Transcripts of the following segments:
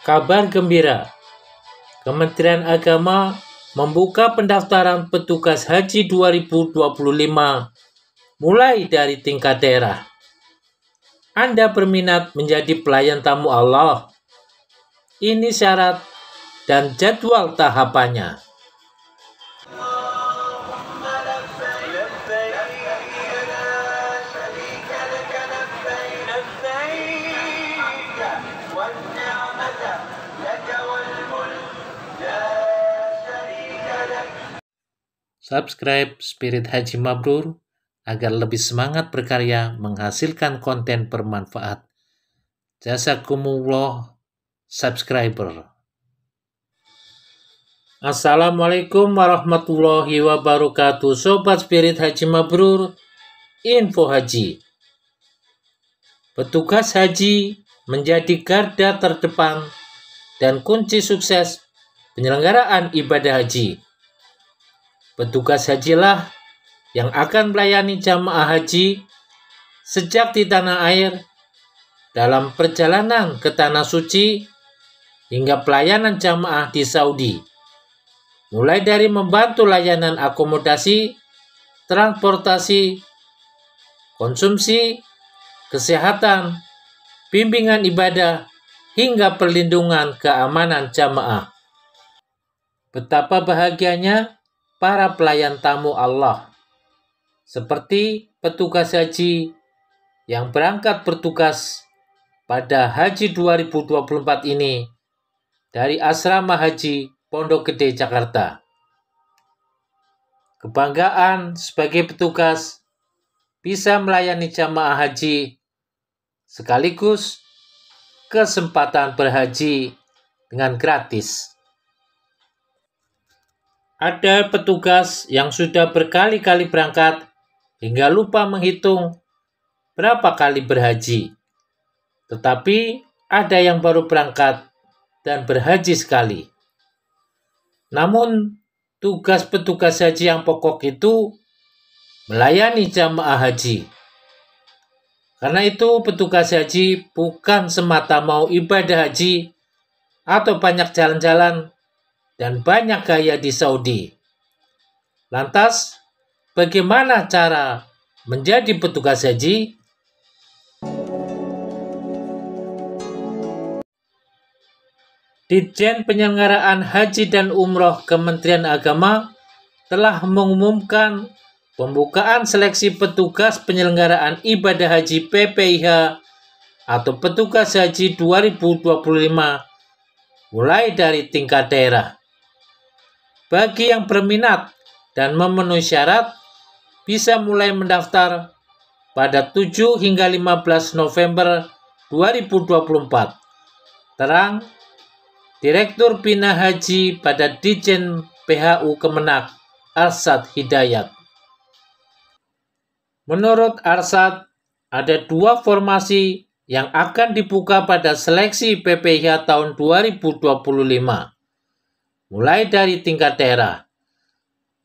Kabar gembira, Kementerian Agama membuka pendaftaran petugas haji 2025 mulai dari tingkat daerah. Anda berminat menjadi pelayan tamu Allah? Ini syarat dan jadwal tahapannya. Subscribe Spirit Haji Mabrur agar lebih semangat berkarya menghasilkan konten bermanfaat. Jazakumullah subscriber. Assalamualaikum warahmatullahi wabarakatuh. Sobat Spirit Haji Mabrur, info haji. Petugas haji menjadi garda terdepan dan kunci sukses penyelenggaraan ibadah haji. Petugas hajilah yang akan melayani jamaah haji sejak di tanah air, dalam perjalanan ke tanah suci, hingga pelayanan jamaah di Saudi. Mulai dari membantu layanan akomodasi, transportasi, konsumsi, kesehatan, bimbingan ibadah, hingga perlindungan keamanan jamaah. Betapa bahagianya para pelayan tamu Allah, seperti petugas haji yang berangkat bertugas pada Haji 2024 ini dari Asrama Haji Pondok Gede, Jakarta. Kebanggaan sebagai petugas bisa melayani jamaah haji sekaligus kesempatan berhaji dengan gratis. Ada petugas yang sudah berkali-kali berangkat hingga lupa menghitung berapa kali berhaji. Tetapi ada yang baru berangkat dan berhaji sekali. Namun, tugas petugas haji yang pokok itu melayani jamaah haji. Karena itu, petugas haji bukan semata mau ibadah haji atau banyak jalan-jalan dan banyak gaya di Saudi. Lantas, bagaimana cara menjadi petugas haji? Ditjen Penyelenggaraan Haji dan Umroh Kementerian Agama telah mengumumkan pembukaan seleksi petugas penyelenggaraan ibadah haji PPIH atau petugas haji 2025 mulai dari tingkat daerah. Bagi yang berminat dan memenuhi syarat, bisa mulai mendaftar pada 7 hingga 15 November 2024. Terang, Direktur Bina Haji pada Ditjen PHU Kemenak, Arsyad Hidayat. Menurut Arsyad, ada 2 formasi yang akan dibuka pada seleksi PPIH tahun 2025. Mulai dari tingkat daerah.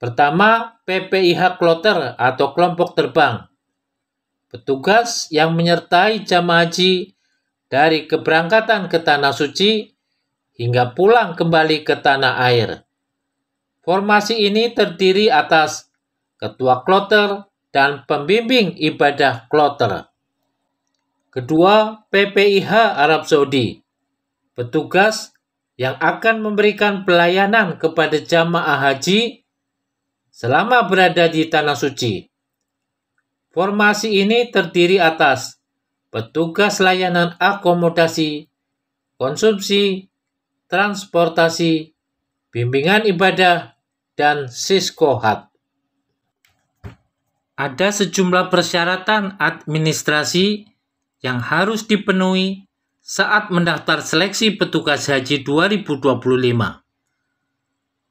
Pertama, PPIH Kloter atau kelompok terbang. Petugas yang menyertai jamaah haji dari keberangkatan ke tanah suci hingga pulang kembali ke tanah air. Formasi ini terdiri atas ketua kloter dan pembimbing ibadah kloter. Kedua, PPIH Arab Saudi. Petugas yang akan memberikan pelayanan kepada jamaah haji selama berada di tanah suci. Formasi ini terdiri atas petugas layanan akomodasi, konsumsi, transportasi, bimbingan ibadah, dan siskohat. Ada sejumlah persyaratan administrasi yang harus dipenuhi saat mendaftar seleksi petugas haji 2025.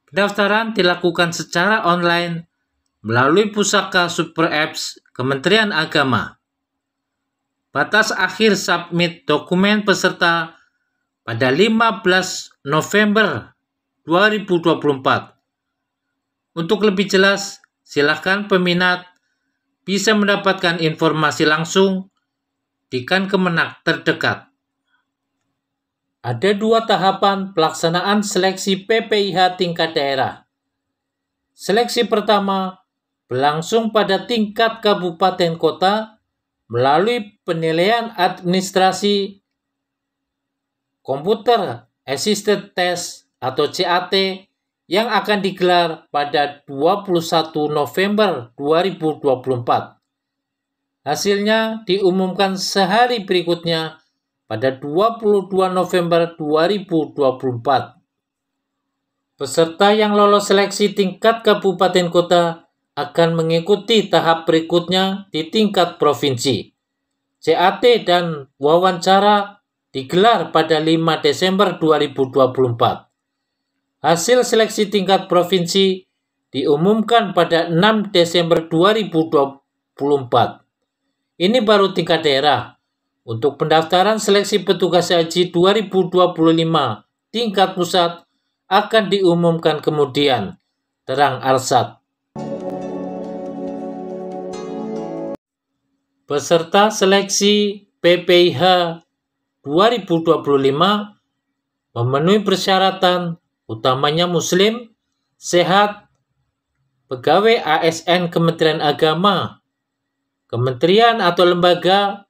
Pendaftaran dilakukan secara online melalui pusaka Super Apps Kementerian Agama. Batas akhir submit dokumen peserta pada 15 November 2024. Untuk lebih jelas, silakan peminat bisa mendapatkan informasi langsung di Kemenak terdekat. Ada 2 tahapan pelaksanaan seleksi PPIH tingkat daerah. Seleksi pertama berlangsung pada tingkat kabupaten kota melalui penilaian administrasi Computer Assisted Test atau CAT yang akan digelar pada 21 November 2024. Hasilnya diumumkan sehari berikutnya pada 22 November 2024. Peserta yang lolos seleksi tingkat kabupaten kota akan mengikuti tahap berikutnya di tingkat provinsi. CAT dan wawancara digelar pada 5 Desember 2024. Hasil seleksi tingkat provinsi diumumkan pada 6 Desember 2024. Ini baru tingkat daerah. Untuk pendaftaran seleksi petugas haji 2025 tingkat pusat akan diumumkan kemudian, terang Arsad. Peserta seleksi PPIH 2025 memenuhi persyaratan utamanya muslim, sehat, pegawai ASN Kementerian Agama, kementerian atau lembaga,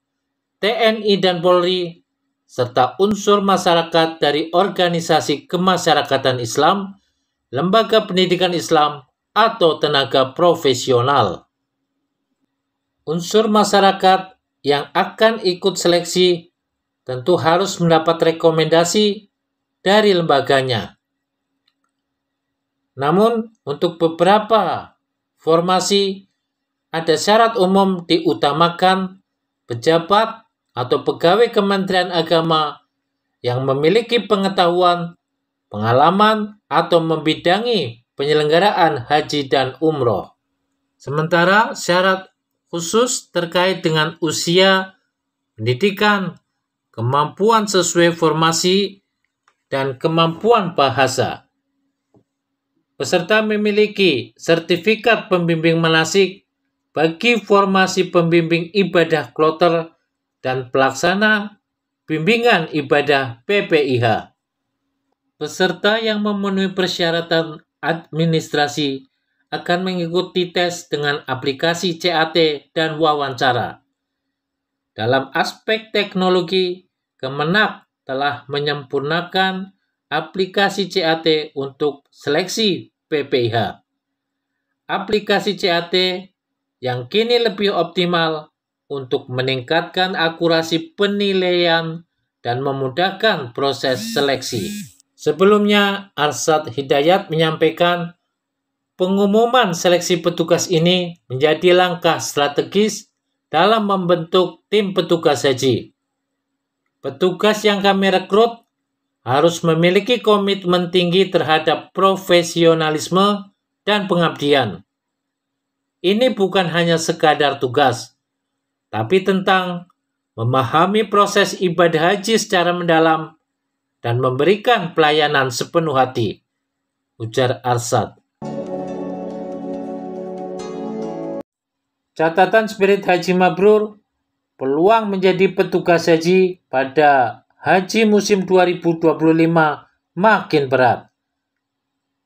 TNI dan Polri, serta unsur masyarakat dari organisasi kemasyarakatan Islam, lembaga pendidikan Islam, atau tenaga profesional. Unsur masyarakat yang akan ikut seleksi tentu harus mendapat rekomendasi dari lembaganya. Namun, untuk beberapa formasi, ada syarat umum diutamakan pejabat atau pegawai Kementerian Agama yang memiliki pengetahuan, pengalaman, atau membidangi penyelenggaraan haji dan umroh. Sementara syarat khusus terkait dengan usia, pendidikan, kemampuan sesuai formasi, dan kemampuan bahasa. Peserta memiliki sertifikat pembimbing manasik bagi formasi pembimbing ibadah kloter dan pelaksana bimbingan ibadah PPIH. Peserta yang memenuhi persyaratan administrasi akan mengikuti tes dengan aplikasi CAT dan wawancara. Dalam aspek teknologi, Kemenak telah menyempurnakan aplikasi CAT untuk seleksi PPIH. Aplikasi CAT yang kini lebih optimal untuk meningkatkan akurasi penilaian dan memudahkan proses seleksi. Sebelumnya, Arsad Hidayat menyampaikan pengumuman seleksi petugas ini menjadi langkah strategis dalam membentuk tim petugas haji. Petugas yang kami rekrut harus memiliki komitmen tinggi terhadap profesionalisme dan pengabdian. Ini bukan hanya sekadar tugas, tapi tentang memahami proses ibadah haji secara mendalam dan memberikan pelayanan sepenuh hati, ujar Arsad. Catatan Spirit Haji Mabrur, peluang menjadi petugas haji pada Haji musim 2025 makin berat.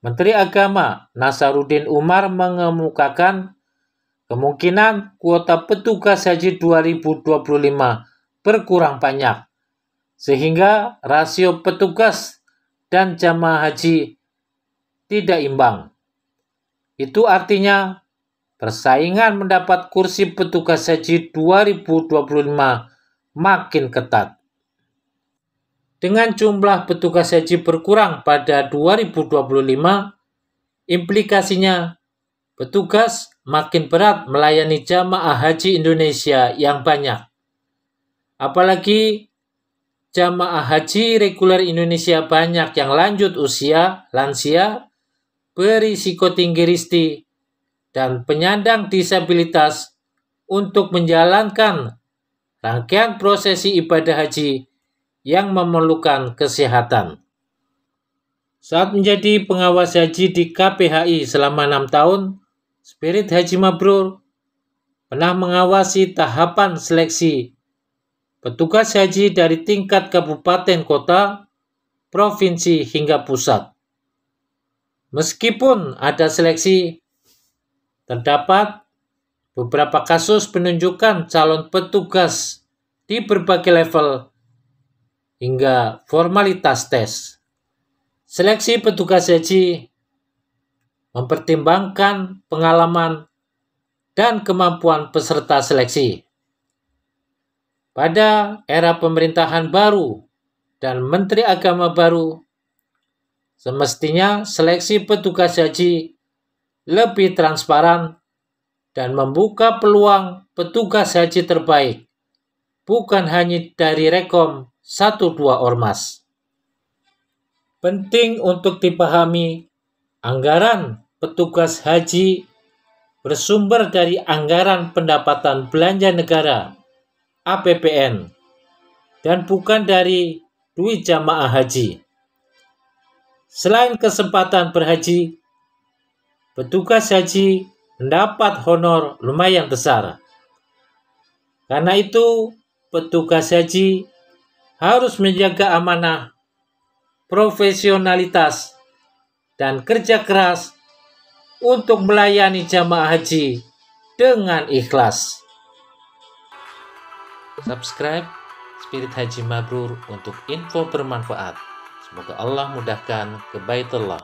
Menteri Agama Nasaruddin Umar mengemukakan kemungkinan kuota petugas haji 2025 berkurang banyak, sehingga rasio petugas dan jamaah haji tidak imbang. Itu artinya persaingan mendapat kursi petugas haji 2025 makin ketat. Dengan jumlah petugas haji berkurang pada 2025, implikasinya petugas makin berat melayani jamaah haji Indonesia yang banyak. Apalagi jamaah haji reguler Indonesia banyak yang lanjut usia, lansia, berisiko tinggi risti, dan penyandang disabilitas untuk menjalankan rangkaian prosesi ibadah haji yang memerlukan kesehatan. Saat menjadi pengawas haji di KPHI selama 6 tahun, Spirit Haji Mabrur pernah mengawasi tahapan seleksi petugas haji dari tingkat kabupaten kota provinsi hingga pusat. Meskipun ada seleksi, terdapat beberapa kasus penunjukan calon petugas di berbagai level hingga formalitas tes. Seleksi petugas haji mempertimbangkan pengalaman dan kemampuan peserta seleksi. Pada era pemerintahan baru dan Menteri Agama baru, semestinya seleksi petugas haji lebih transparan dan membuka peluang petugas haji terbaik, bukan hanya dari rekom 1-2 ormas. Penting untuk dipahami, anggaran petugas haji bersumber dari anggaran pendapatan belanja negara (APBN) dan bukan dari duit jamaah haji. Selain kesempatan berhaji, petugas haji mendapat honor lumayan besar. Karena itu, petugas haji harus menjaga amanah, profesionalitas, dan kerja keras untuk melayani jamaah haji dengan ikhlas. Subscribe Spirit Haji Mabrur untuk info bermanfaat. Semoga Allah mudahkan ke Baitullah.